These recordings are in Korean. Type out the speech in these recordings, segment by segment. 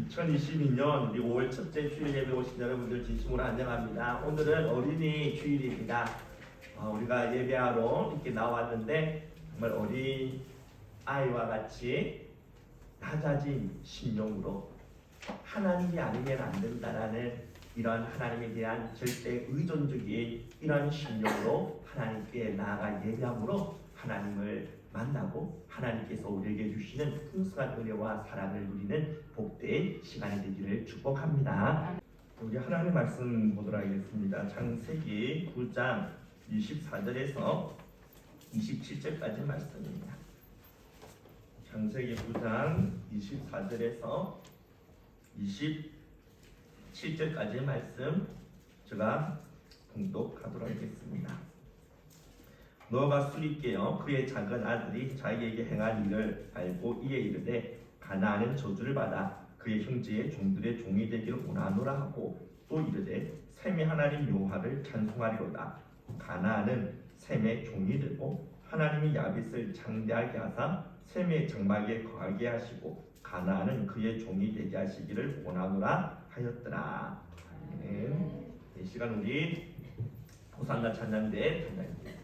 2022년 우리 5월 첫째 주일 예배 오신 여러분들 진심으로 환영합니다. 오늘은 어린이 주일입니다. 우리가 예배하러 이렇게 나왔는데 정말 어린 아이와 같이 낮아진 심령으로 하나님이 아니면 안 된다라는 이런 하나님에 대한 절대 의존적인 이런 심령으로 하나님께 나아가 예배함으로 하나님을 만나고 하나님께서 우리에게 주시는 풍성한 은혜와 사랑을 누리는 복된 시간이 되기를 축복합니다. 우리 하나님의 말씀 보도록 하겠습니다. 창세기 9장 24절에서 27절까지 말씀입니다. 창세기 9장 24절에서 27절까지 말씀 제가 봉독하도록 하겠습니다. 노아가 술이 깨어 그의 작은 아들이 자기에게 행한 일을 알고 이에 이르되 가나안은 저주를 받아 그의 형제의 종들의 종이 되기를 원하노라 하고 또 이르되 셈의 하나님 여호와를 찬송하리로다. 가나안은 셈의 종이 되고 하나님이 야벳을 장대하게 하사 셈의 장막에 거하게 하시고 가나안은 그의 종이 되게 하시기를 원하노라 하였더라. 이 시간 우리 호산나 찬양대 찬양입니다.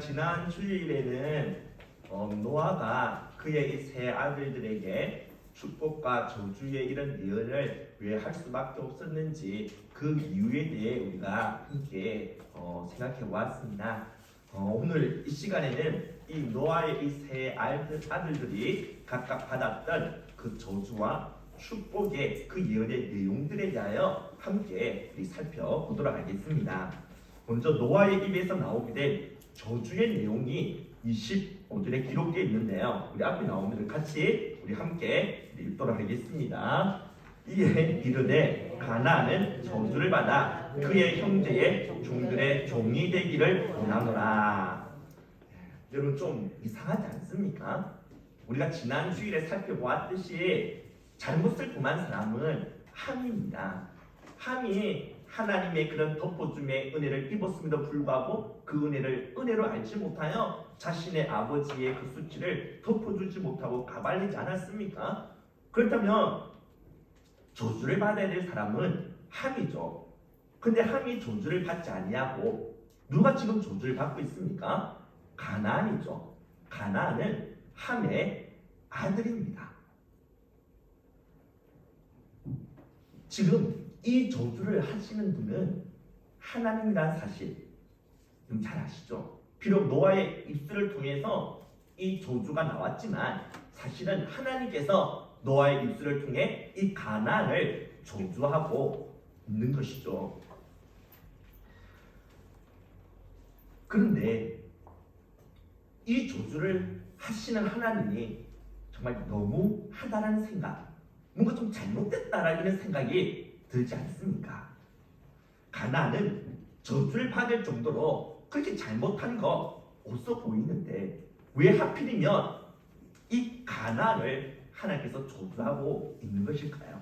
지난 주일에는 노아가 그의 세 아들들에게 축복과 저주의 이런 예언을 왜 할 수밖에 없었는지 그 이유에 대해 우리가 함께 생각해 보았습니다. 오늘 이 시간에는 이 노아의 이 세 아들들이 각각 받았던 그 저주와 축복의 그 예언의 내용들에 대하여 함께 우리 살펴보도록 하겠습니다. 먼저 노아의 입에서 나오게 된 저주의 내용이 25절에 기록되어 있는데요. 우리 앞에 나오는 것 같이 우리 함께 읽도록 하겠습니다. 이에 이르되 가나안은 저주를 받아 그의 형제의 종들의 종이 되기를 원하노라. 여러분 좀 이상하지 않습니까? 우리가 지난 주일에 살펴보았듯이 잘못을 범한 사람은 함입니다. 함이 하나님의 그런 덮어줌의 은혜를 입었음에도 불구하고 그 은혜를 은혜로 알지 못하여 자신의 아버지의 그 수치를 덮어주지 못하고 가발리지 않았습니까? 그렇다면 저주를 받아야 될 사람은 함이죠. 근데 함이 저주를 받지 아니하고 누가 지금 저주를 받고 있습니까? 가나안이죠. 가나안은 함의 아들입니다. 지금 이 저주를 하시는 분은 하나님이라는 사실 잘 아시죠? 비록 노아의 입술을 통해서 이 저주가 나왔지만 사실은 하나님께서 노아의 입술을 통해 이 가나안을 저주하고 있는 것이죠. 그런데 이 저주를 하시는 하나님이 정말 너무 하다라는 생각, 뭔가 좀 잘못됐다라는 생각이 들지 않습니까? 가나안은 저주를 받을 정도로 그렇게 잘못한 거 없어 보이는데 왜 하필이면 이 가나안을 하나님께서 저주하고 있는 것일까요?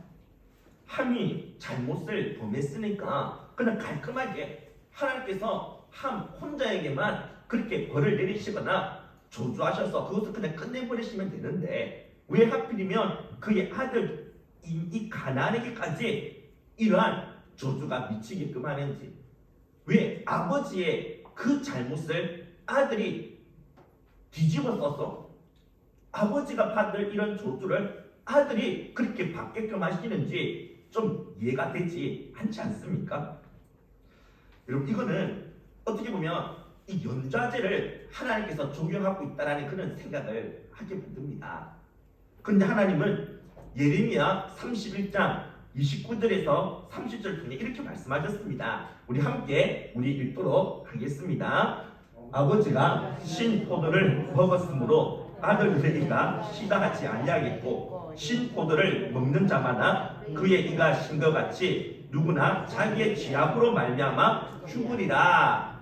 함이 잘못을 범했으니까 그냥 깔끔하게 하나님께서 함 혼자에게만 그렇게 벌을 내리시거나 저주하셔서 그것을 그냥 끝내버리시면 되는데 왜 하필이면 그의 아들 이 가나안에게까지 이러한 저주가 미치게끔 하는지, 왜 아버지의 그 잘못을 아들이 뒤집어 써서 아버지가 받을 이런 저주를 아들이 그렇게 받게끔 하시는지 좀 이해가 되지 않지 않습니까? 여러분 이거는 어떻게 보면 이 연좌제를 하나님께서 적용하고 있다는 그런 생각을 하게 만듭니다. 그런데 하나님은 예레미야 31장 29절에서 30절 중에 이렇게 말씀하셨습니다. 우리 함께 읽도록 하겠습니다. 아버지가 신 포도를 먹었으므로 아들들의 이가 시다 하지 아니하겠고 신 포도를 먹는 자마다 그의 이가 신 것 같이 누구나 자기의 죄악으로 말미암아 죽으리라.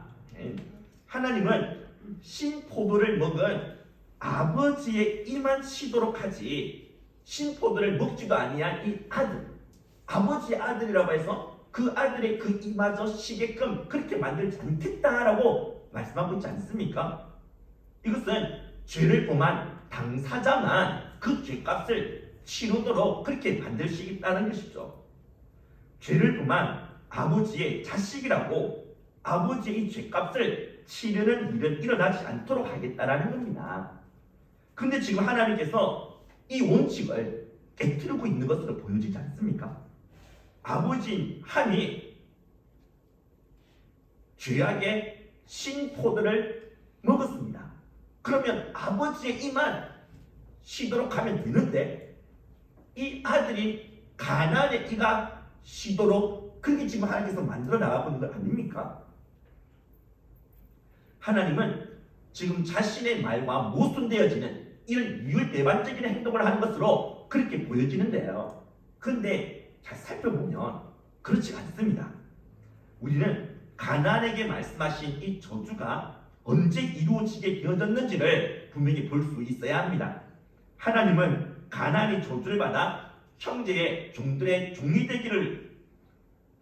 하나님은 신 포도를 먹은 아버지의 이만 시도록 하지 신 포도를 먹지도 아니한 이 아들, 아버지의 아들이라고 해서 그 아들의 그 이마저 시게끔 그렇게 만들지 않겠다라고 말씀하고 있지 않습니까? 이것은 죄를 범한 당사자만 그 죄값을 치르도록 그렇게 만드시겠다는 것이죠. 죄를 범한 아버지의 자식이라고 아버지의 이 죄값을 치르는 일은 일어나지 않도록 하겠다라는 겁니다. 근데 지금 하나님께서 이 원칙을 깨뜨리고 있는 것으로 보여지지 않습니까? 아버지인 함이 죄악의 신포도를 먹었습니다. 그러면 아버지의 이만 쉬도록 하면 되는데 이 아들이 가나안의 이가 쉬도록 그렇게 지금 하나님께서 만들어 나가고 있는 것 아닙니까? 하나님은 지금 자신의 말과 모순되어지는 이런 유율대반적인 행동을 하는 것으로 그렇게 보여지는데요. 그런데 잘 살펴보면 그렇지 않습니다. 우리는 가나안에게 말씀하신 이 저주가 언제 이루어지게 되어졌는지를 분명히 볼 수 있어야 합니다. 하나님은 가나안이 저주를 받아 형제의 종들의 종이 되기를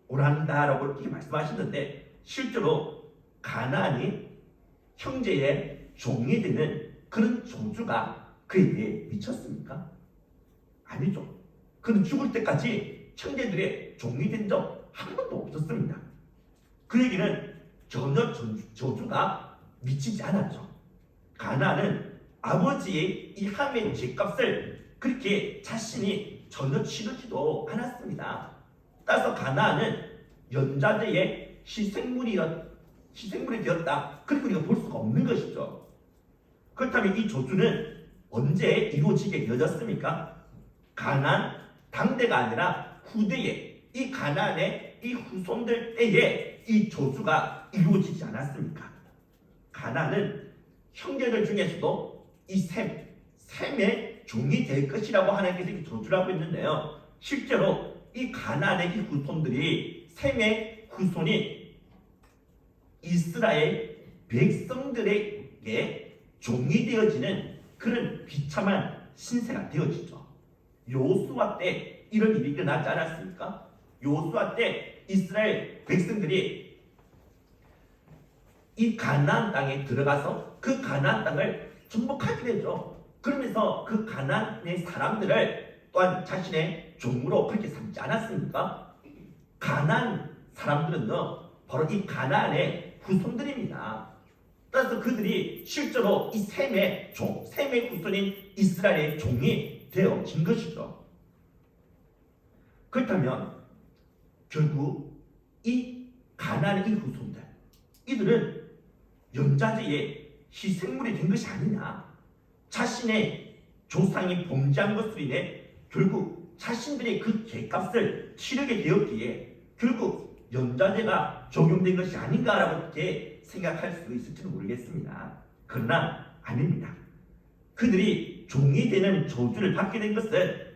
원한다라고 이렇게 말씀하시는데 실제로 가나안이 형제의 종이 되는 그런 저주가 그에게 미쳤습니까? 아니죠. 그는 죽을 때까지 형제들의 종이 된 적 한 번도 없었습니다. 그에게는 전혀 저주가 미치지 않았죠. 가나안은 아버지의 이 함의 죄값을 그렇게 자신이 전혀 치르지도 않았습니다. 따라서 가나안은 연자제의 희생물이 되었다. 그렇게 우리가 볼 수가 없는 것이죠. 그렇다면 이 저주는 언제 이루어지게 되어졌습니까? 가나안 당대가 아니라 후대에 이 가나안의 이 후손들 때에 이 저주가 이루어지지 않았습니까? 가나안은 형제들 중에서도 이 셈의 종이 될 것이라고 하나님께서 저주를 하고 있는데요. 실제로 이 가나안의 이 후손들이 셈의 후손이 이스라엘 백성들에게 종이 되어지는 그런 비참한 신세가 되어지죠. 여호수아 때 이런 일이 일어나지 않았습니까? 여호수아 때 이스라엘 백성들이 이 가나안 땅에 들어가서 그 가나안 땅을 정복하게 되죠. 그러면서 그 가나안의 사람들을 또한 자신의 종으로 그렇게 삼지 않았습니까? 가나안 사람들은요 바로 이 가나안의 후손들입니다. 따라서 그들이 실제로 이 셈의 후손인 이스라엘의 종이 되어진 것이죠. 그렇다면 결국 이 가나안의 이 후손들, 이들은 연자제의 희생물이 된 것이 아니냐, 자신의 조상이 범죄한 것으로 인해 결국 자신들의 그 죄값을 치르게 되었기에 결국 연자제가 적용된 것이 아닌가라고 이렇게 생각할 수 있을지는 모르겠습니다. 그러나 아닙니다. 그들이 종이 되는 저주를 받게 된 것은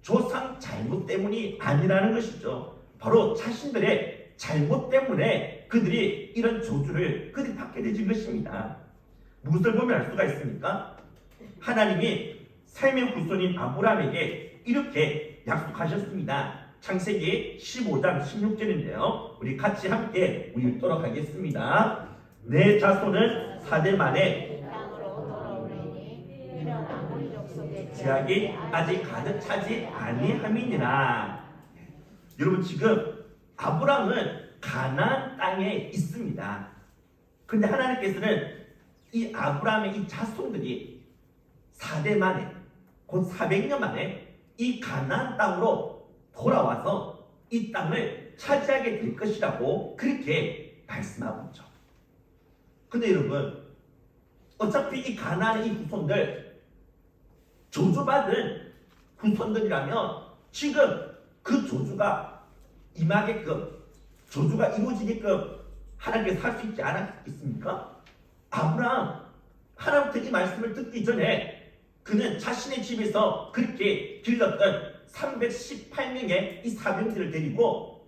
조상 잘못 때문이 아니라는 것이죠. 바로 자신들의 잘못 때문에 그들이 이런 저주를 그들이 받게 되진 것입니다. 무엇을 보면 알 수가 있습니까? 하나님이 셈의 후손인 아브라함에게 이렇게 약속하셨습니다. 창세기 15장 16절인데요. 우리 같이 함께 읽도록 하겠습니다. 내 자손은 4대 만에 제약이 아직 가득 차지 아니함이니라. 여러분, 지금 아브라함은 가나안 땅에 있습니다. 그런데 하나님께서는 이 아브라함의 이 자손들이 4대 만에, 곧 400년 만에 이 가나안 땅으로 돌아와서 이 땅을 차지하게 될 것이라고 그렇게 말씀하고 있죠. 근데 여러분, 어차피 이 가나안의 이 후손들, 저주받은 후손들이라면 지금 그 저주가 임하게끔, 저주가 이루어지게끔 하나님께서 할 수 있지 않았겠습니까? 아브라함, 하나님부터 이 말씀을 듣기 전에 그는 자신의 집에서 그렇게 길렀던 318명의 이 사병들을 데리고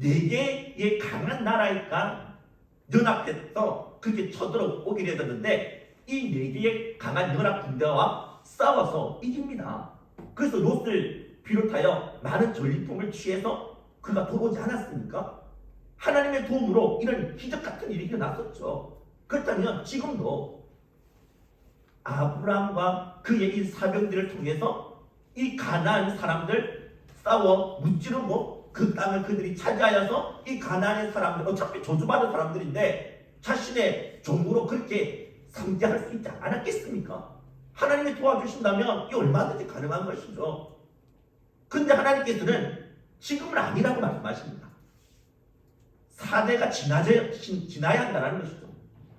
4개의 강한 나라가 연합해서 그렇게 쳐들어오게 되었는데 이 4개의 강한 연합 군대와 싸워서 이깁니다. 그래서 롯을 비롯하여 많은 전리품을 취해서 그가 돌아오지 않았습니까? 하나님의 도움으로 이런 기적 같은 일이 일어났었죠. 그렇다면 지금도 아브라함과 그의 이 사병들을 통해서 이 가나안 사람들 싸워 무찌르고 그 땅을 그들이 차지하여서 이 가나안의 사람들, 어차피 저주받은 사람들인데 자신의 종으로 그렇게 상대할 수 있지 않았겠습니까? 하나님이 도와주신다면 이 얼마든지 가능한 것이죠. 근데 하나님께서는 지금은 아니라고 말씀하십니다. 4대가 지나야 한다는 것이죠.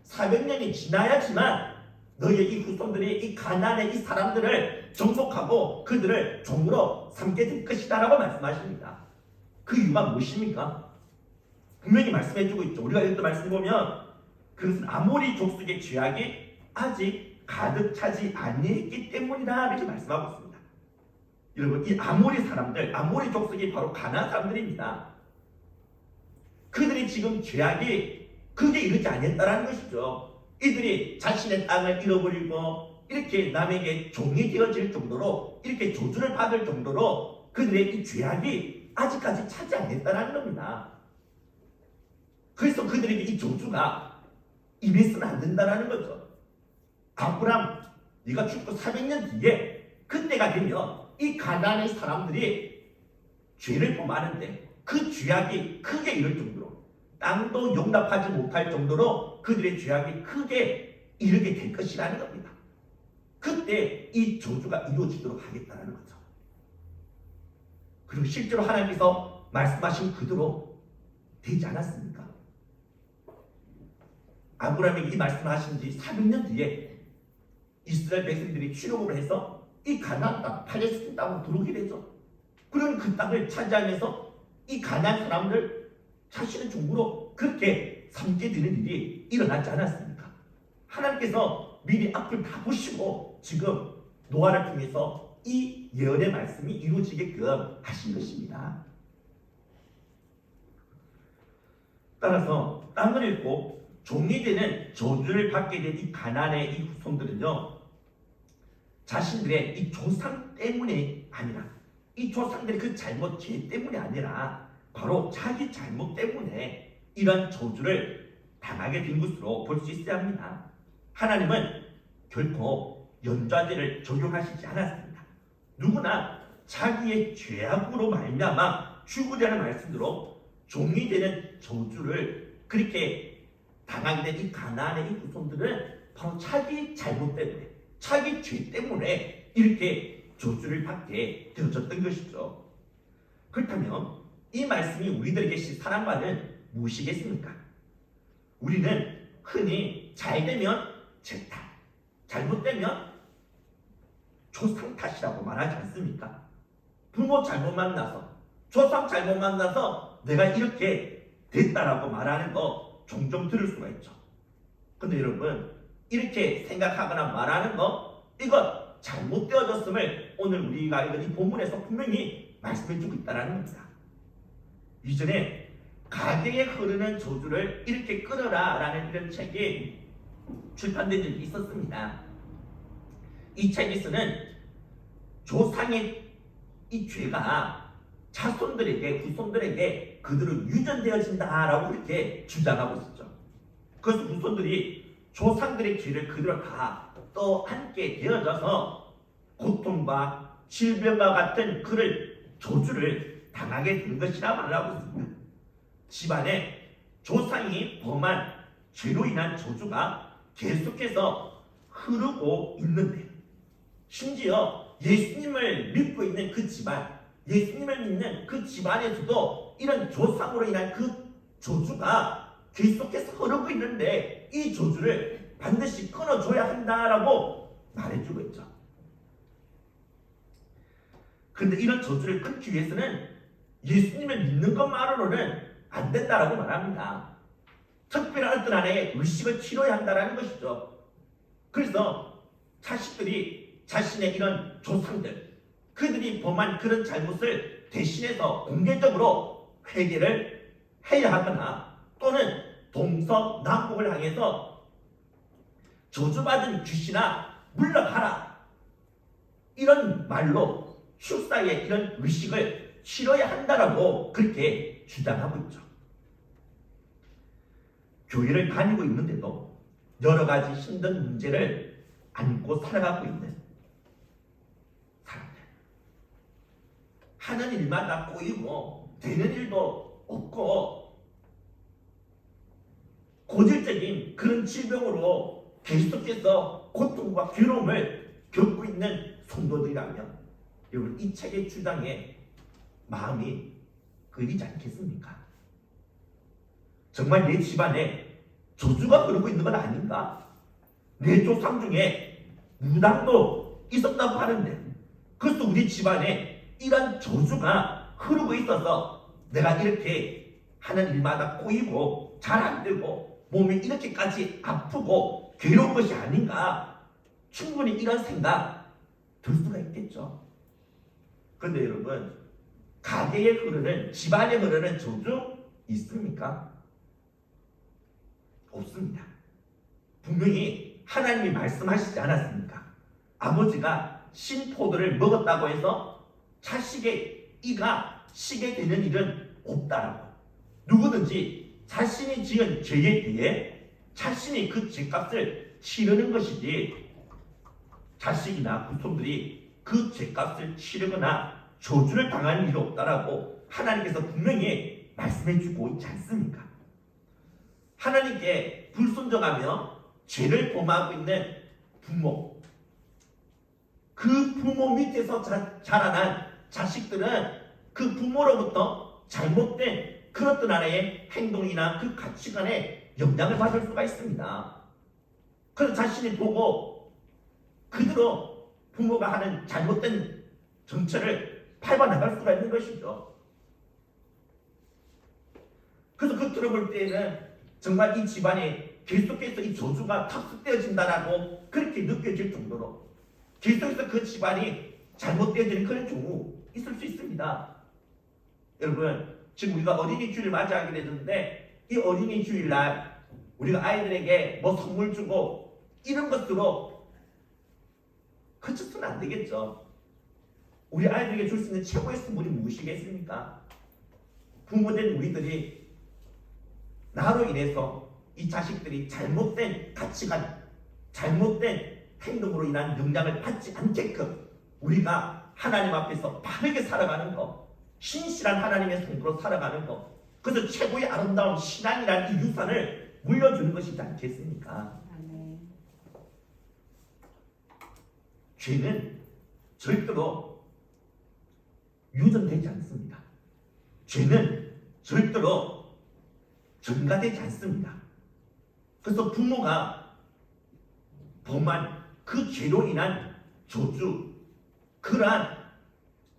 400년이 지나야지만 너희의 이 후손들이 이 가나안의 이 사람들을 정복하고 그들을 종으로 삼게 될 것이다 라고 말씀하십니다. 그 이유가 무엇입니까? 분명히 말씀해주고 있죠. 우리가 읽던 말씀 보면 그것은 아모리 족속의 죄악이 아직 가득 차지 아니했기 때문이다 이렇게 말씀하고 있습니다. 여러분, 이 아모리 사람들, 아모리 족속이 바로 가나안 사람들입니다. 그들이 지금 죄악이 그게 이르지 않았다는 것이죠. 이들이 자신의 땅을 잃어버리고 이렇게 남에게 종이 되어질 정도로 이렇게 저주를 받을 정도로 그들의 이 죄악이 아직까지 차지 않았다는 겁니다. 그래서 그들에게 이 저주가 임했으면 안 된다는 거죠. 아브람, 네가 죽고 400년 뒤에 그때가 되면 이 가나안의 사람들이 죄를 범하는데 그 죄악이 크게 이를 정도로 땅도 용납하지 못할 정도로 정도로 그들의 죄악이 크게 이르게 될 것이라는 겁니다. 그때 이 저주가 이루어지도록 하겠다는 거죠. 그리고 실제로 하나님께서 말씀하신 그대로 되지 않았습니까? 아브라함에게 이 말씀을 하신 지 400년 뒤에 이스라엘 백성들이 출애굽을 해서 이 가나안 땅, 팔레스틴 땅으로 들어오게 되죠. 그런 그 땅을 차지하면서 이 가나안 사람들 자신의 종으로 그렇게 삼게 되는 일이 일어나지 않았습니까? 하나님께서 미리 앞을 다 보시고 지금 노아를 통해서 이 예언의 말씀이 이루어지게끔 하신 것입니다. 따라서 땅을 잃고 종이 되는 저주를 받게 된 이 가나안의 이 후손들은요, 자신들의 이 조상 때문이 아니라, 이 조상들의 그 잘못, 죄 때문이 아니라 바로 자기 잘못 때문에 이런 저주를 당하게 된 것으로 볼 수 있어야 합니다. 하나님은 결코 연좌제를 적용하시지 않았습니다. 누구나 자기의 죄악으로 말미암아 죽으려는 말씀대로 종이 되는 저주를 그렇게 당하게 된 이 가나안의 이 후손들은 바로 자기 잘못 때문에, 자기 죄 때문에 이렇게 저주를 받게 되어졌던 것이죠. 그렇다면 이 말씀이 우리들에게 시사하는 바는 무엇이겠습니까? 우리는 흔히 잘 되면 제 탓, 잘못되면 조상 탓이라고 말하지 않습니까? 부모 잘못 만나서, 조상 잘못 만나서 내가 이렇게 됐다라고 말하는 거 종종 들을 수가 있죠. 근데 여러분, 이렇게 생각하거나 말하는 거, 이건 잘못되어졌음을 오늘 우리가 읽은 이 본문에서 분명히 말씀해주고 있다는 겁니다. 이전에 가게에 흐르는 저주를 이렇게 끊어라 라는 이런 책이 출판된 적이 있었습니다. 이 책에서는 조상의 이 죄가 자손들에게, 후손들에게 그대로 유전되어진다라고 그렇게 주장하고 있었죠. 그래서 후손들이 조상들의 죄를 그대로 다 떠안게 되어져서 고통과 질병과 같은 그를 저주를 당하게 된 것이라 말하고 있습니다. 집안에 조상이 범한 죄로 인한 저주가 계속해서 흐르고 있는데, 심지어 예수님을 믿고 있는 그 집안, 예수님을 믿는 그 집안에서도 이런 조상으로 인한 그 저주가 계속해서 흐르고 있는데 이 저주를 반드시 끊어줘야 한다라고 말해주고 있죠. 그런데 이런 저주를 끊기 위해서는 예수님을 믿는 것만으로는 안 된다라고 말합니다. 특별한 어떤 하나의 의식을 치러야 한다라는 것이죠. 그래서 자식들이 자신의 이런 조상들, 그들이 범한 그런 잘못을 대신해서 공개적으로 회개를 해야 하거나 또는 동서남북을 향해서 저주받은 귀신아 물러가라, 이런 말로 출사의 이런 의식을 치러야 한다라고 그렇게 주장하고 있죠. 교회를 다니고 있는데도 여러 가지 힘든 문제를 안고 살아가고 있는 사람들, 하는 일마다 꼬이고 되는 일도 없고 고질적인 그런 질병으로 계속해서 고통과 괴로움을 겪고 있는 성도들이라면 여러분, 이 책의 주장에 마음이 걸리지 않겠습니까? 정말 내 집안에 저주가 흐르고 있는 건 아닌가? 내 조상 중에 무당도 있었다고 하는데, 그래서 우리 집안에 이런 저주가 흐르고 있어서 내가 이렇게 하는 일마다 꼬이고 잘 안 되고 몸이 이렇게까지 아프고 괴로운 것이 아닌가? 충분히 이런 생각 들 수가 있겠죠. 그런데 여러분, 가게에 흐르는, 집안에 흐르는 저주 있습니까? 없습니다. 분명히 하나님이 말씀하시지 않았습니까? 아버지가 신포도를 먹었다고 해서 자식의 이가 시게 되는 일은 없다라고. 누구든지 자신이 지은 죄에 대해 자신이 그 죄값을 치르는 것이지, 자식이나 후손들이 그 죄값을 치르거나 저주를 당하는 일이 없다라고 하나님께서 분명히 말씀해 주고 있지 않습니까? 하나님께 부모에게 불순종하며 죄를 범하고 있는 부모, 그 부모 밑에서 자라난 자식들은 그 부모로부터 잘못된 그런 어떤 하나의 행동이나 그 가치관에 영향을 받을 수가 있습니다. 그래서 자신이 보고 그대로 부모가 하는 잘못된 정체를 밟아나갈 수가 있는 것이죠. 그래서 그 들어볼 때에는 정말 이 집안에 계속해서 이 저주가 탑습되어진다라고 그렇게 느껴질 정도로 계속해서 그 집안이 잘못되어지는 그런 경우 있을 수 있습니다. 여러분, 지금 우리가 어린이 주일을 맞이하게 되는데 이 어린이 주일날 우리가 아이들에게 뭐 선물 주고 이런 것으로 그쳐서는 안 되겠죠. 우리 아이들에게 줄 수 있는 최고의 선물이 무엇이겠습니까? 부모된 우리들이 나로 인해서 이 자식들이 잘못된 가치관, 잘못된 행동으로 인한 영향을 받지 않게끔 우리가 하나님 앞에서 바르게 살아가는 것, 신실한 하나님의 성도로 살아가는 것, 그래서 최고의 아름다운 신앙이라는 이 유산을 물려주는 것이지 않겠습니까? 죄는 절대로 유전되지 않습니다. 죄는 절대로 전가되지 않습니다. 그래서 부모가 범한 그 죄로 인한 저주, 그러한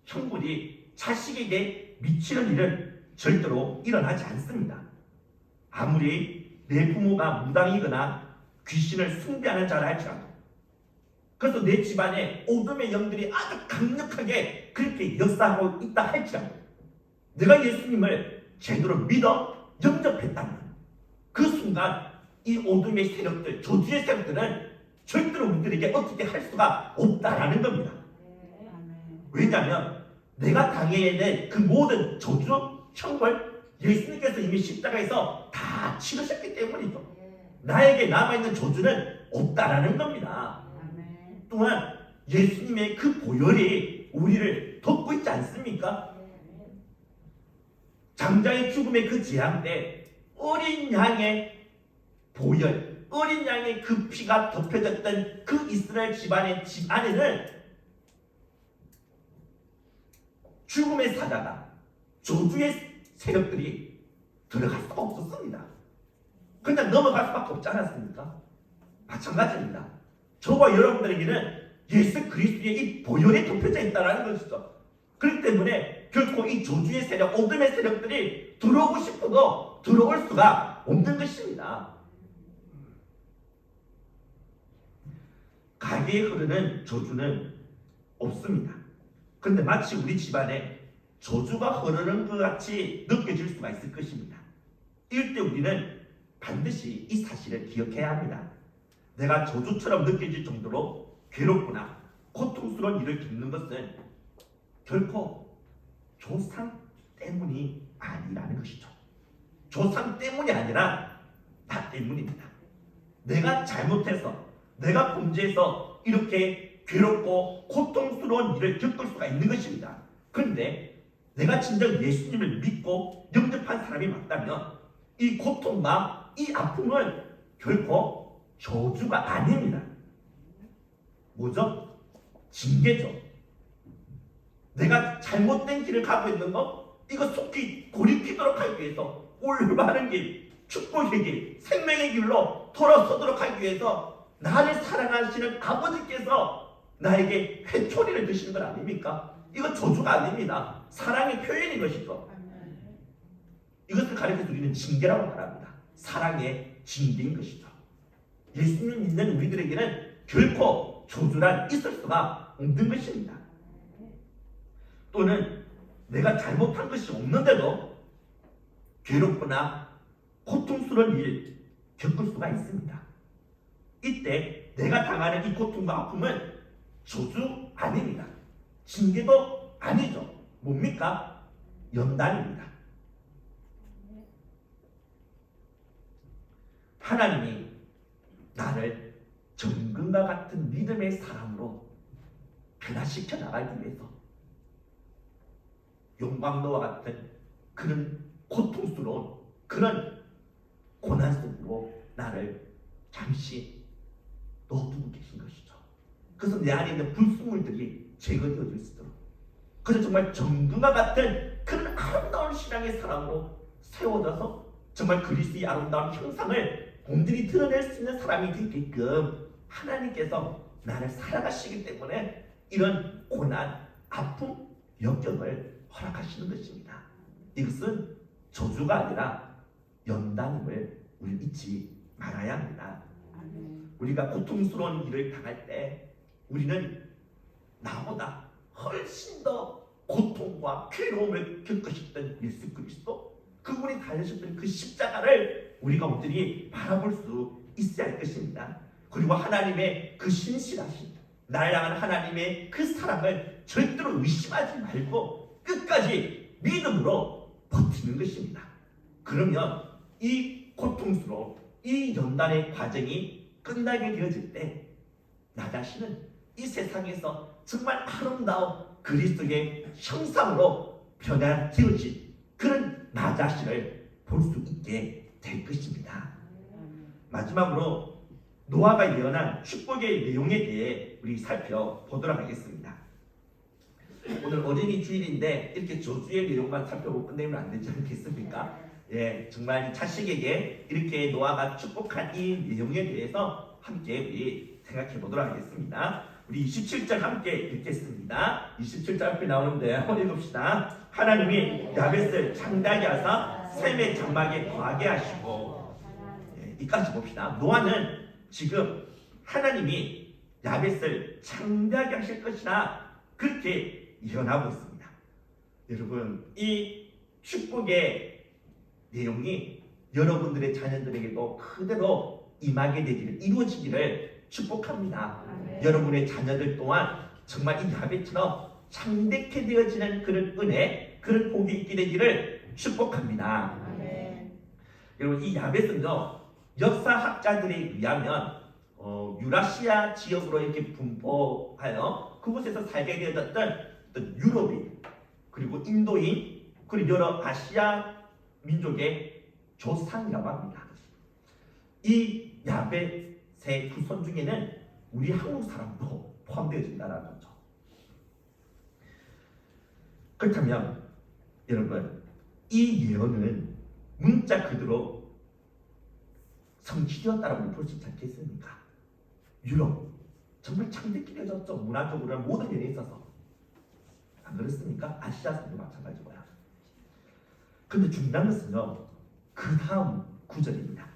형벌이 자식에게 미치는 일은 절대로 일어나지 않습니다. 아무리 내 부모가 무당이거나 귀신을 숭배하는 자라 할지라도, 그래서 내 집안에 어둠의 영들이 아주 강력하게 그렇게 역사하고 있다 할지라도, 내가 예수님을 제대로 믿어 영접했다면 그 순간 이 어둠의 세력들, 저주의 세력들은 절대로 우리들에게 어떻게 할 수가 없다라는 겁니다. 왜냐하면 내가 당해야 될 그 모든 저주, 형벌, 예수님께서 이미 십자가에서 다 치르셨기 때문이죠. 나에게 남아있는 저주는 없다라는 겁니다. 또한 예수님의 그 보혈이 우리를 덮고 있지 않습니까? 장자의 죽음의 그 재앙 때 어린 양의 보혈, 어린 양의 그 피가 덮여졌던 그 이스라엘 집안의 집 안에는 죽음의 사자가, 저주의 세력들이 들어갈 수가 없었습니다. 그냥 넘어갈 수밖에 없지 않았습니까? 마찬가지입니다. 저와 여러분들에게는 예수 그리스도의 이 보혈이 덮여져 있다는 것이죠. 그렇기 때문에 결코 이 저주의 세력, 어둠의 세력들이 들어오고 싶어도 들어올 수가 없는 것입니다. 가게에 흐르는 저주는 없습니다. 그런데 마치 우리 집안에 저주가 흐르는 것 같이 느껴질 수가 있을 것입니다. 이럴 때 우리는 반드시 이 사실을 기억해야 합니다. 내가 저주처럼 느껴질 정도로 괴롭거나 고통스러운 일을 겪는 것은 결코 조상 때문이 아니라는 것이죠. 조상 때문이 아니라 나 때문입니다. 내가 잘못해서, 내가 범죄해서 이렇게 괴롭고 고통스러운 일을 겪을 수가 있는 것입니다. 그런데 내가 진정 예수님을 믿고 영접한 사람이 맞다면 이 고통과 이 아픔은 결코 저주가 아닙니다. 뭐죠? 징계죠. 내가 잘못된 길을 가고 있는 거, 이거 속히 고립히도록 하기 위해서 올바른 길, 축복의 길, 생명의 길로 돌아서도록 하기 위해서 나를 사랑하시는 아버지께서 나에게 회초리를 드시는 건 아닙니까? 이건 저주가 아닙니다. 사랑의 표현인 것이죠. 이것을 가르쳐 드리는 징계라고 말합니다. 사랑의 징계인 것이죠. 예수님 믿는 우리들에게는 결코 저주란 있을 수가 없는 것입니다. 또는 내가 잘못한 것이 없는데도 괴롭거나 고통스러운 일 겪을 수가 있습니다. 이때 내가 당하는 이 고통과 아픔은 저주 아닙니다. 징계도 아니죠. 뭡니까? 연단입니다. 하나님이 나를 정금과 같은 믿음의 사람으로 변화시켜 나가기 위해서 용광로와 같은 그런 고통스러운 그런 고난 속으로 나를 잠시 놔두고 계신 것이죠. 그래서 내 안에 있는 불순물들이 제거되어질 수 있도록, 그래서 정말 정금과 같은 그런 아름다운 신앙의 사람으로 세워져서 정말 그리스도의 아름다운 형상을 온전히 드러낼 수 있는 사람이 되게끔 하나님께서 나를 사랑하시기 때문에 이런 고난, 아픔, 역경을 허락하시는 것입니다. 이것은 저주가 아니라 연단임을 우리 잊지 말아야 합니다. 우리가 고통스러운 일을 당할 때 우리는 나보다 훨씬 더 고통과 괴로움을 겪으셨던 예수 그리스도, 그분이 달리셨던 그 십자가를 우리가 온전히 바라볼 수 있어야 할 것입니다. 그리고 하나님의 그 신실하신, 나를 향한 하나님의 그 사랑을 절대로 의심하지 말고 끝까지 믿음으로 버티는 것입니다. 그러면 이 고통스러운 이 연단의 과정이 끝나게 되어질 때 나 자신은 이 세상에서 정말 아름다운 그리스도의 형상으로 변화되어진 그런 나 자신을 볼 수 있게 될 것입니다. 마지막으로 노아가 예언한 축복의 내용에 대해 우리 살펴보도록 하겠습니다. 오늘 어린이 주일인데 이렇게 저주의 내용만 살펴보고 끝내면 안 되지 않겠습니까? 예, 정말 자식에게 이렇게 노아가 축복한 이 내용에 대해서 함께 우리 생각해 보도록 하겠습니다. 우리 27절 함께 읽겠습니다. 27절 앞에 나오는데요. 읽읍시다. 하나님이 야벳을 창대하게 하사 샘의 장막에 거하게 하시고, 예, 이까지 봅시다. 노아는 지금 하나님이 야벳을 창대하게 하실 것이라 그렇게 예언하고 있습니다. 여러분, 이 축복의 내용이 여러분들의 자녀들에게도 그대로 임하게 되기를, 이루어지기를 축복합니다. 여러분의 자녀들 또한 정말 이 야벳처럼 창대케 되어지는 그런 은혜, 그런 복이 있게 되기를 축복합니다. 여러분, 이 야벳은요, 역사학자들에 의하면 유라시아 지역으로 이렇게 분포하여 그곳에서 살게 되어졌던 유럽인, 그리고 인도인, 그리고 여러 아시아 민족의 조상이라고 합니다. 이 야벳의 후손 중에는 우리 한국 사람도 포함되어진다는 거죠. 그렇다면 여러분, 이 예언은 문자 그대로 성취되었다라고 볼 수 있지 않겠습니까? 유럽 정말 창대케 되어졌죠. 문화적으로는 모든 면에 있어서. 안 그렇습니까? 아시아도 마찬가지고요. 근데 중요한 것은요, 그 다음 구절입니다.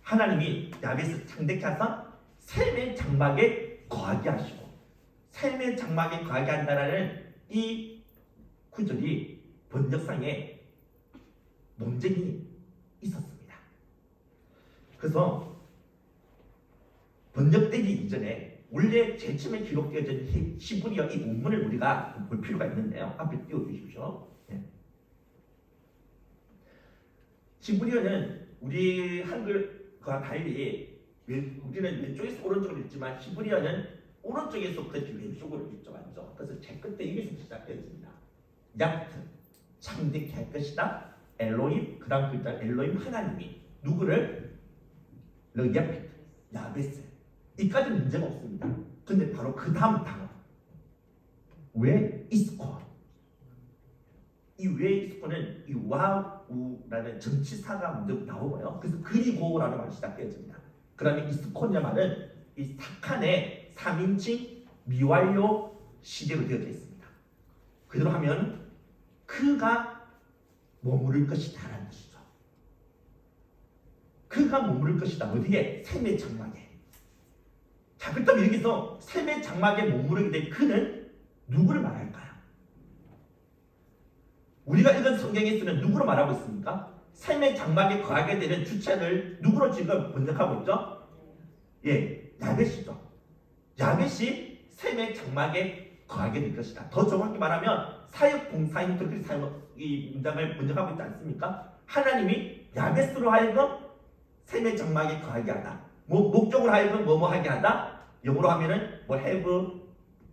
하나님이 야벳을 창대케 하사 샘의 장막에 거하게 하시고, 샘의 장막에 거하게 한다라는 이 구절이 번역상에 논쟁이 있었습니다. 그래서 번역되기 이전에 원래 제일 처음에 기록되어진 히브리어 이 원문을 우리가 볼 필요가 있는데요. 앞에 띄워주십시오. 네. 히브리어는 우리 한글과 달리 우리는 왼쪽에서 오른쪽으로 읽지만 히브리어는 오른쪽에서부터 왼쪽으로 읽죠. 맞죠? 그래서 제 끝에 여기서 시작되어집니다. 야트, 창대케 할 것이다. 엘로힘, 그 다음 글자 엘로힘, 하나님이 누구를? 르야핏, 야벳을. 이까지는 문제가 없습니다. 근데 바로 그 다음 단어, 왜 이스콘, 이 왜 이스콘은 이 와우라는 전치사가 먼저 나오고요. 그래서 그리고라는 말이 시작되어집니다. 그 다음에 이스콘이라는 말은 이 사칸의 3인칭 미완료 시제로 되어져 있습니다. 그대로 하면 그가 머무를 것이다 라는 것이죠. 그가 머무를 것이다. 어디에? 샘의 장막에. 자, 그렇다면 여기서 샘의 장막에 머무르게 된 그는 누구를 말할까요? 우리가 읽은 성경에 쓰는 누구로 말하고 있습니까? 샘의 장막에 거하게 되는 주체를 누구로 지금 번역하고 있죠? 예, 야벳이죠. 야벳이 샘의 장막에 거하게 될 것이다. 더 정확히 말하면 사역동사인들이 이 문장을 번역하고 있지 않습니까? 하나님이 야벳으로 하여금 샘의 장막에 거하게 하다. 목적으로 하여금 뭐하게 하다. 영어로 하면은 have,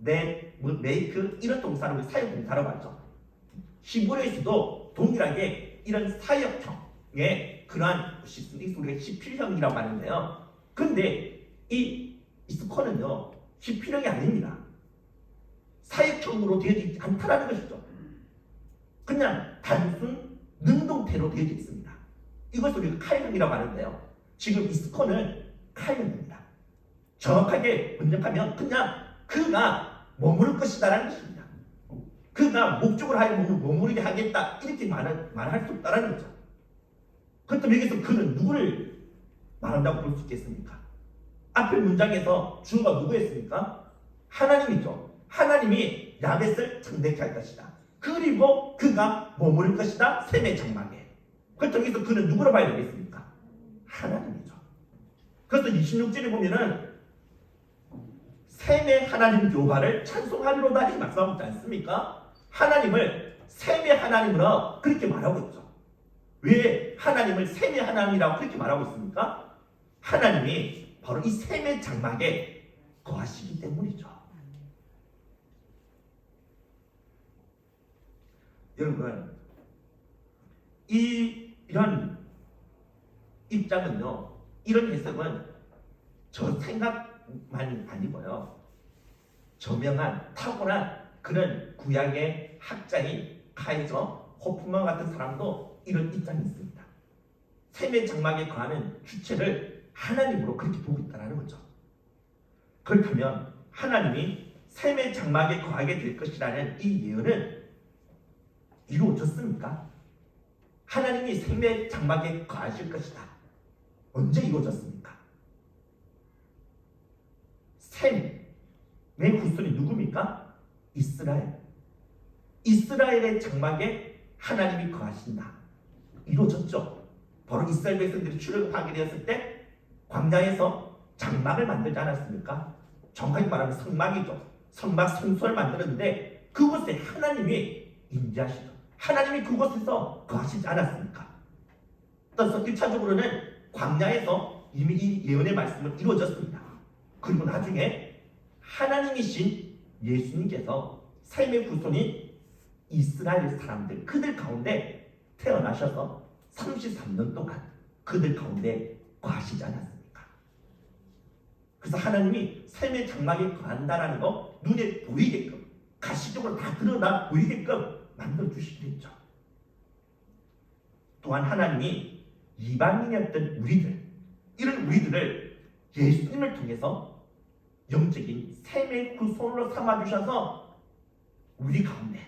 then, make 이런 동사를 사역동사라고 하죠. 히브리어에서도 동일하게 이런 사역형의 그러한 우리가 시필형이라고 하는데요. 근데 이 이스콘은요 시필형이 아닙니다. 사역형으로 되어져 있지 않다라는 것이죠. 그냥 단순 능동태로 되어져 있습니다. 이것을 우리가 카이형이라고 하는데요. 지금 이스콘은 카이형입니다. 정확하게 번역하면 그냥 그가 머무를 것이다라는 것입니다. 그가 목적으로 하여 머무르게 하겠다 이렇게 말할 수 없다라는 거죠. 그렇다면 여기서 그는 누구를 말한다고 볼 수 있겠습니까? 앞에 문장에서 주어가 누구였습니까? 하나님이죠. 하나님이 야벳을 창대케 할 것이다. 그리고 그가 머무를 것이다. 셈의 장막에. 그렇다면 여기서 그는 누구로 봐야 되겠습니까? 하나님이죠. 그래서 26절에 보면은 셈의 하나님 여호와를 찬송하리로다 이렇게 말씀하고 있지 않습니까? 하나님을 셈의 하나님으로 그렇게 말하고 있죠. 왜 하나님을 셈의 하나님이라고 그렇게 말하고 있습니까? 하나님이 바로 이 셈의 장막에 거하시기 때문이죠. 여러분, 이런 입장은요, 이런 해석은 저 생각만이 아니고요, 저명한 타고난 그런 구약의 학자인 카이저 호프만 같은 사람도 이런 입장이 있습니다. 셈의 장막에 거하는 주체를 하나님으로 그렇게 보고 있다는 거죠. 그렇다면 하나님이 셈의 장막에 거하게 될 것이라는 이 예언은 이루어졌습니까? 하나님이 셈의 장막에 거하실 것이다. 언제 이루어졌습니까? 셈의 후손이 누굽니까? 이스라엘. 이스라엘의 장막에 하나님이 거하신다. 이루어졌죠. 바로 이스라엘 백성들이 출애굽하게 되었을 때 광야에서 장막을 만들지 않았습니까? 정확히 말하면 성막이죠. 성막 성소를 만들었는데 그곳에 하나님이 임재하시죠. 하나님이 그곳에서 거하시지 않았습니까? 따라서 1차적으로는 광야에서 이미 이 예언의 말씀은 이루어졌습니다. 그리고 나중에 하나님이신 예수님께서 셈의 후손인 이스라엘 사람들 그들 가운데 태어나셔서 33년 동안 그들 가운데 거하시지 않았습니까? 그래서 하나님이 셈의 장막에 거한다라는 거 눈에 보이게끔 가시적으로 다 드러나 보이게끔 만들어 주시겠죠. 또한 하나님이 이방인이었던 우리들, 이런 우리들을 예수님을 통해서 영적인 셈의 후손으로 삼아주셔서 우리 가운데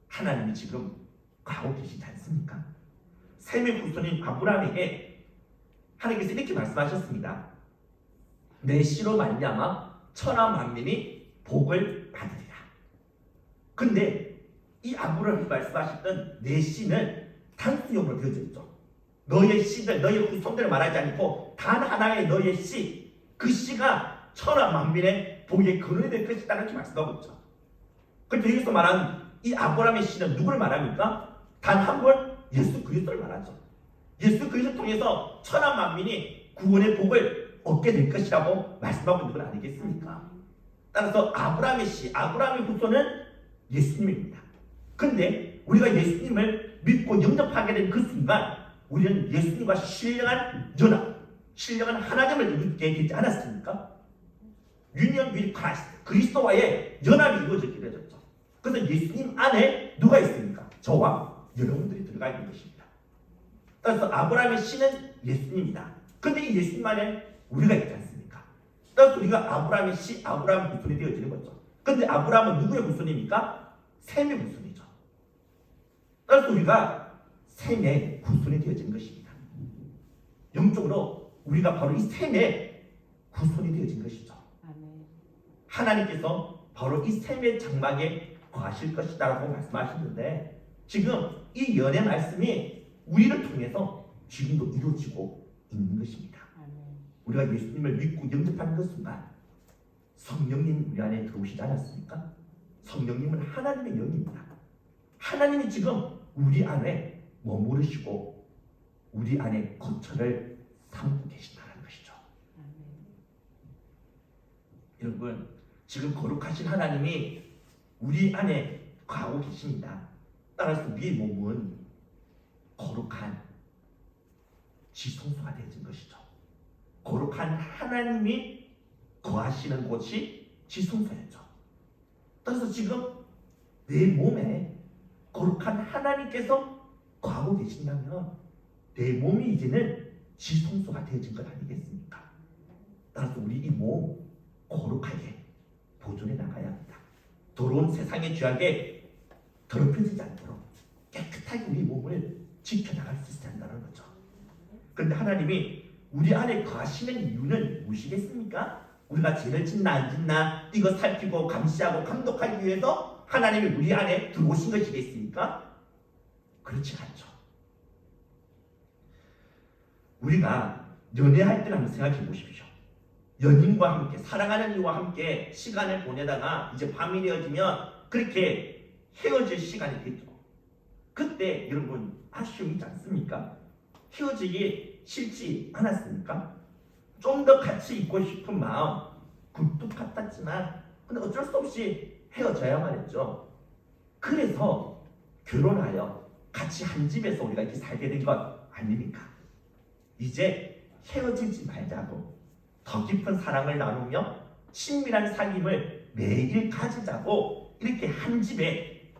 하나님이 지금 가고 계시지 않습니까? 셈의 후손인 아브라함에게 하나님께서 이렇게 말씀하셨습니다. 내 씨로 말미암아 천하 만민이 복을 받으리라. 근데 이 아브라함이 말씀하셨던 내 씨는 단수형으로 되어져 있죠. 너의 씨들, 너의 후손들을 말하지 않고 단 하나의 너의 씨, 그 씨가 천하 만민의 복의 근원이 될 것이다 이렇게 말씀하고 있죠. 그런데 여기서 말한 이 아브라함의 씨는 누구를 말합니까? 단 한 번 예수 그리스도를 말하죠. 예수 그리스도를 통해서 천하 만민이 구원의 복을 얻게 될 것이라고 말씀하고 있는 건 아니겠습니까? 따라서 아브라함의 씨, 아브라함의 후손은 예수님입니다. 그런데 우리가 예수님을 믿고 영접하게 된 그 순간 우리는 예수님과 신령한 연합, 신령한 하나됨을 이루게 되지 않았습니까? Union with Christ, 그리스도와의 연합이 이루어지게 되었죠. 그래서 예수님 안에 누가 있습니까? 저와 여러분들이 들어가 있는 것입니다. 따라서 아브라함의 씨는 예수님이다. 그런데 이 예수님 안에 우리가 있지 않습니까? 따라서 우리가 아브라함의 씨, 아브라함의 후손이 되어지는 거죠. 그런데 아브라함은 누구의 후손입니까? 셈의 후손이죠. 따라서 우리가 셈의 후손이 되어지는 것입니다. 영적으로 우리가 바로 이 셈의 후손이 되어진 것이죠. 하나님께서 바로 이 셈의 장막에 거하실 것이다라고 말씀하셨는데 지금 이 연의 말씀이 우리를 통해서 지금도 이루어지고 있는 것입니다. 우리가 예수님을 믿고 영접하는 그 순간 성령님 우리 안에 들어오시지 않았습니까? 성령님은 하나님의 영입니다. 하나님이 지금 우리 안에 머무르시고 우리 안에 거처를 삼고 계신다는 것이죠. 여러분, 지금 거룩하신 하나님이 우리 안에 거하고 계십니다. 따라서 우리의 몸은 거룩한 지성소가 되어진 것이죠. 거룩한 하나님이 거하시는 곳이 지성소였죠. 따라서 지금 내 몸에 거룩한 하나님께서 거하고 계신다면 내 몸이 이제는 지성소가 되어진 것 아니겠습니까? 따라서 우리 이 몸 거룩하게 보존해 나가야 합니다. 더러운 세상의 죄악에 더럽혀지지 않도록 깨끗하게 우리 몸을 지켜나갈 수 있어야 한다는 거죠. 그런데 하나님이 우리 안에 거하시는 이유는 무엇이겠습니까? 우리가 죄를 짓나 안 짓나 이거 살피고 감시하고 감독하기 위해서 하나님이 우리 안에 들어오신 것이겠습니까? 그렇지 않죠. 우리가 연애할 때를 한번 생각해 보십시오. 연인과 함께 사랑하는 이와 함께 시간을 보내다가 이제 밤이 되어지면 그렇게 헤어질 시간이 되죠. 그때 여러분 아쉬움이 있지 않습니까? 헤어지기 싫지 않았습니까? 좀 더 같이 있고 싶은 마음 굴뚝 같았지만 근데 어쩔 수 없이 헤어져야만 했죠. 그래서 결혼하여 같이 한 집에서 우리가 이렇게 살게 된 것 아닙니까? 이제 헤어지지 말자고 더 깊은 사랑을 나누며 친밀한 삶을 매일 가지자고 이렇게 한 집에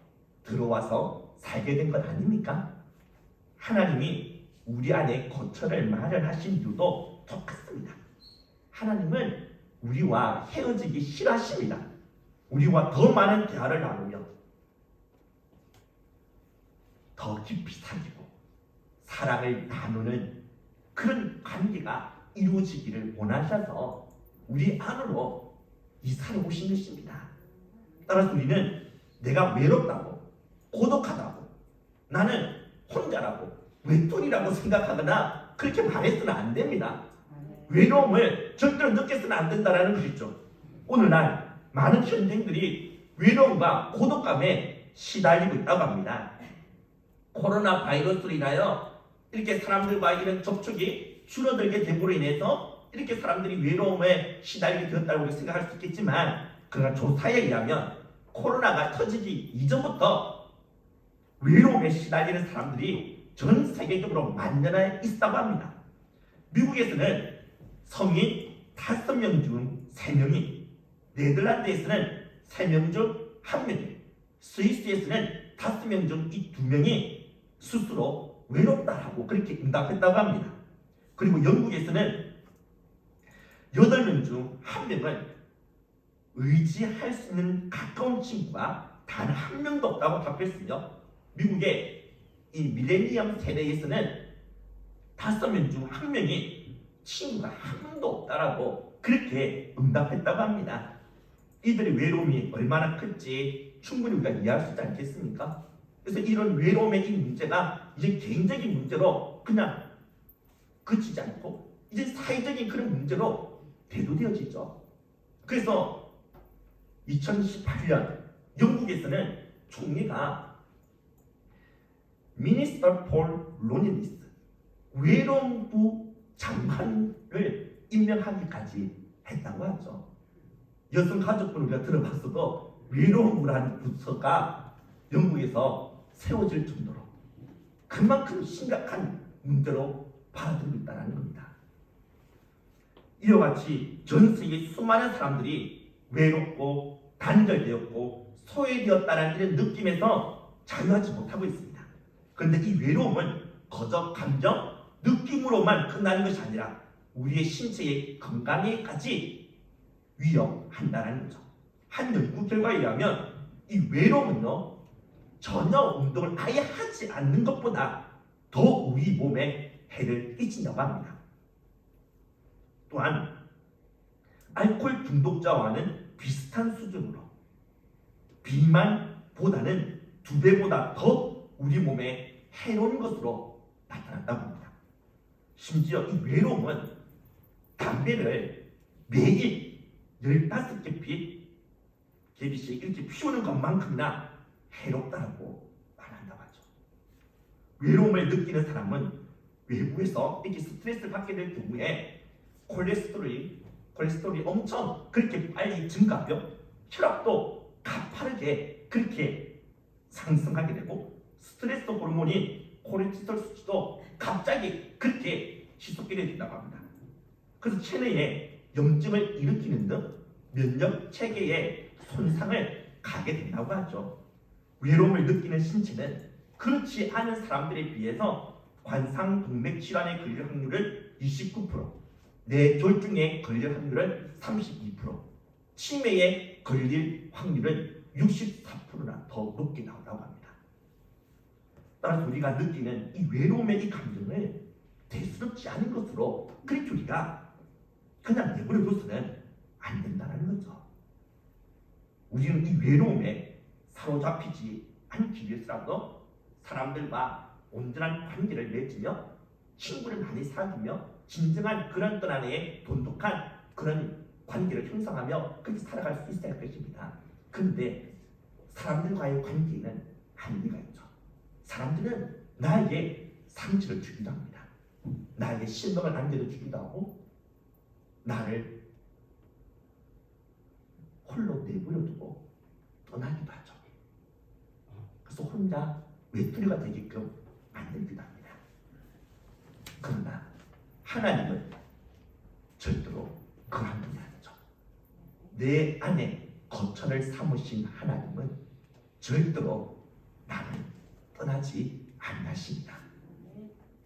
들어와서 살게 된 것 아닙니까? 하나님이 우리 안에 거처를 마련하신 이유도 똑같습니다. 하나님은 우리와 헤어지기 싫어하십니다. 우리와 더 많은 대화를 나누며 더 깊이 사귀고 사랑을 나누는 그런 관계가 이루어지기를 원하셔서 우리 안으로 이사를 오신 것입니다. 따라서 우리는 내가 외롭다고 고독하다고 나는 혼자라고 외톨이라고 생각하거나 그렇게 말해서는 안 됩니다. 외로움을 절대로 느껴서는 안 된다는 것이죠. 오늘날 많은 현대인들이 외로움과 고독감에 시달리고 있다고 합니다. 코로나 바이러스로 인하여 이렇게 사람들과 이런 접촉이 줄어들게 됨으로 인해서 이렇게 사람들이 외로움에 시달리게 되었다고 생각할 수 있겠지만 그러나 조사에 의하면 코로나가 터지기 이전부터 외로움에 시달리는 사람들이 전 세계적으로 만연해 있다고 합니다. 미국에서는 성인 5명 중 3명이, 네덜란드에서는 3명 중 1명이, 스위스에서는 5명 중 이 2명이 스스로 외롭다라고 그렇게 응답했다고 합니다. 그리고 영국에서는 8명 중 1명은 의지할 수 있는 가까운 친구가 단 1명도 없다고 답했으며 미국의 이 밀레니엄 세대에서는 5명 중 1명이 친구가 한 명도 없다라고 그렇게 응답했다고 합니다. 이들의 외로움이 얼마나 클지 충분히 우리가 이해할 수 있지 않겠습니까? 그래서 이런 외로움의 이 문제가 이제 개인적인 문제로 그냥 그치지 않고 이제 사회적인 그런 문제로 대두되어지죠. 그래서 2018년 영국에서는 총리가 미니스터 폴 로닐리스 외로움부 장관을 임명하기까지 했다고 하죠. 여성가족부는 우리가 들어봤어도 외로움부라는 부서가 영국에서 세워질 정도로 그만큼 심각한 문제로 받아들이고 있다는 겁니다. 이와 같이 전 세계 수많은 사람들이 외롭고 단절되었고 소외되었다는 이런 느낌에서 자유하지 못하고 있습니다. 그런데 이 외로움은 거저 감정, 느낌으로만 끝나는 것이 아니라 우리의 신체의 건강에까지 위협한다는 거죠. 한 연구 결과에 의하면 이 외로움은요 전혀 운동을 아예 하지 않는 것보다 더 우리 몸에 해를 끼친다고 합니다. 또한 알코올 중독자와는 비슷한 수준으로 비만보다는 2배보다 더 우리 몸에 해로운 것으로 나타났다고 합니다. 심지어 이 외로움은 담배를 매일 15개씩 이렇게 피우는 것만큼이나 해롭다고 말한다고 하죠. 외로움을 느끼는 사람은 외부에서 이렇게 스트레스를 받게 될 경우에 콜레스테롤이 엄청 그렇게 빨리 증가하며 혈압도 가파르게 그렇게 상승하게 되고 스트레스 호르몬인 코르티솔 수치도 갑자기 그렇게 지속되게 된다고 합니다. 그래서 체내에 염증을 일으키는 등 면역 체계에 손상을 가게 된다고 하죠. 외로움을 느끼는 신체는 그렇지 않은 사람들에 비해서 관상동맥 질환에 걸릴 확률을 29%, 뇌졸중에 걸릴 확률은 32%, 치매에 걸릴 확률은 64%나 더 높게 나온다고 합니다. 따라서 우리가 느끼는 이 외로움의 이 감정을 대수롭지 않은 것으로 그렇게 우리가 그냥 내버려둬서는 안 된다는 거죠. 우리는 이 외로움에 사로잡히지 않기 위해서라도 사람들과 온전한 관계를 맺으며 친구를 많이 사귀며 진정한 그런 것 안에 돈독한 그런 관계를 형성하며 그렇게 살아갈 수 있어야 할 것입니다. 그런데 사람들과의 관계에는 한계가 있죠. 사람들은 나에게 상처를 주기도 합니다. 나에게 신경을 남겨도 주기도 하고 나를 홀로 내버려두고 떠나기도 하죠. 그래서 혼자 외톨이가 되게끔 만들기도 합니다. 그러나 하나님은 절대로 그러한 분이 아니죠. 내 안에 거처를 삼으신 하나님은 절대로 나를 떠나지 않으십니다.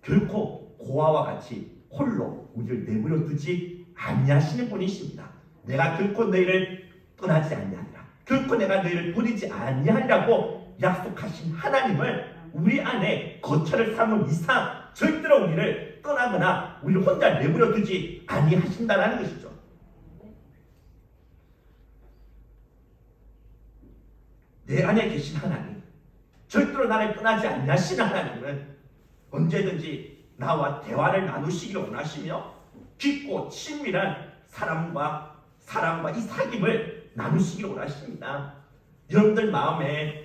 결코 고아와 같이 홀로 우리를 내버려 두지 아니하시는 분이십니다. 내가 결코 너희를 떠나지 아니하리라. 결코 내가 너희를 버리지 아니하리라고 약속하신 하나님을 우리 안에 거처를 삼은 이상 절대로 우리를 떠나거나 우리를 혼자 내버려 두지 아니하신다는 것이죠. 내 안에 계신 하나님, 절대로 나를 떠나지 아니하시는 하나님은 언제든지 나와 대화를 나누시기를 원하시며 깊고 친밀한 사랑과 이 사귐을 나누시기를 원하십니다. 여러분들 마음에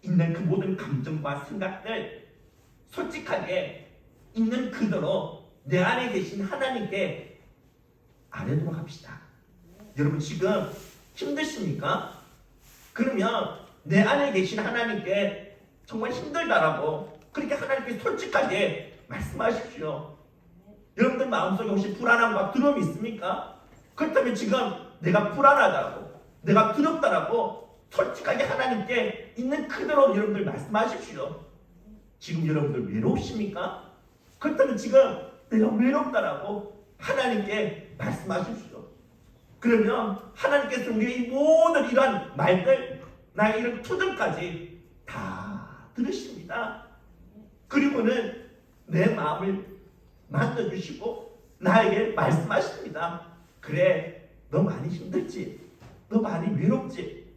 있는 그 모든 감정과 생각들 솔직하게 있는 그대로 내 안에 계신 하나님께 아뢰도록 합시다. 여러분 지금 힘드십니까? 그러면 내 안에 계신 하나님께 정말 힘들다라고 그렇게 하나님께 솔직하게 말씀하십시오. 여러분들 마음속에 혹시 불안함과 두려움이 있습니까? 그렇다면 지금 내가 불안하다고 내가 두렵다라고 솔직하게 하나님께 있는 그대로 여러분들 말씀하십시오. 지금 여러분들 외로우십니까? 그렇다면 지금 내가 외롭다라고 하나님께 말씀하십시오. 그러면 하나님께서 우리의 이 모든 이러한 말들, 나의 이런 투정까지 다 들으십니다. 그리고는 내 마음을 만져주시고 나에게 말씀하십니다. 그래, 너 많이 힘들지? 너 많이 외롭지?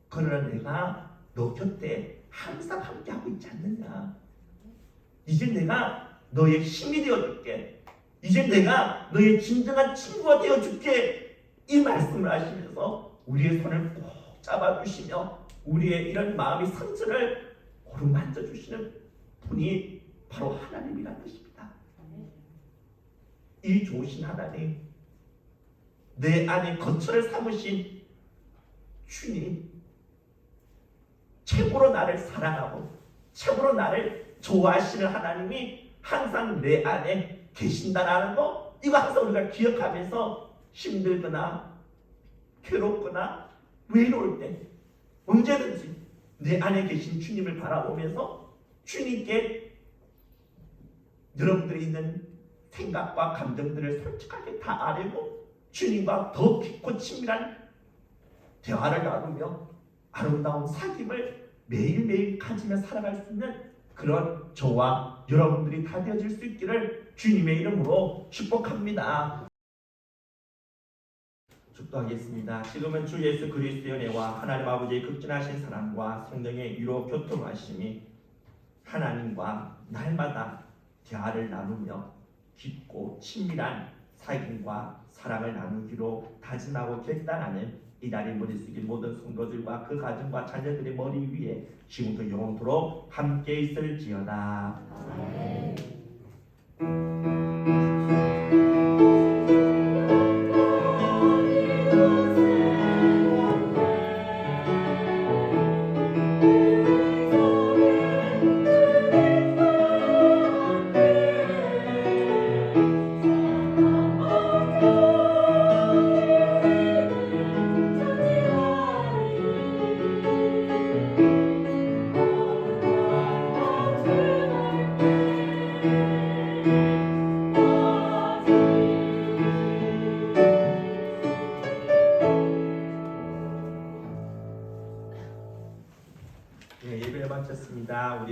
그러나 내가 너 곁에 항상 함께하고 있지 않느냐? 이제 내가 너의 힘이 되어줄게. 이제 내가 너의 진정한 친구가 되어줄게. 이 말씀을 하시면서 우리의 손을 꼭 잡아주시며 우리의 이런 마음의 상처를 어루만져 주시는 분이 바로 하나님이라는 것입니다. 이 좋으신 하나님, 내 안에 거처를 삼으신 주님, 최고로 나를 사랑하고 최고로 나를 좋아하시는 하나님이 항상 내 안에 계신다라는 거, 이거 항상 우리가 기억하면서 힘들거나 괴롭거나 외로울 때 언제든지 내 안에 계신 주님을 바라보면서 주님께 여러분들이 있는 생각과 감정들을 솔직하게 다 아뢰고 주님과 더 깊고 친밀한 대화를 나누며 아름다운 사귐을 매일매일 가지며 살아갈 수 있는 그런 저와 여러분들이 다 되어질 수 있기를 주님의 이름으로 축복합니다. 축도하겠습니다. 지금은 주 예수 그리스도의 은혜와 하나님 아버지의 극진하신 사랑과 성령의 위로 교통하심이 하나님과 날마다 대화를 나누며 깊고 친밀한 사귐과 사랑을 나누기로 다짐하고 결단하는 이날의 머리 숙인 모든 성도들과 그 가정과 자녀들의 머리 위에 지금부터 영원토록 함께 있을지어다. 네, 예배를 마쳤습니다. 우리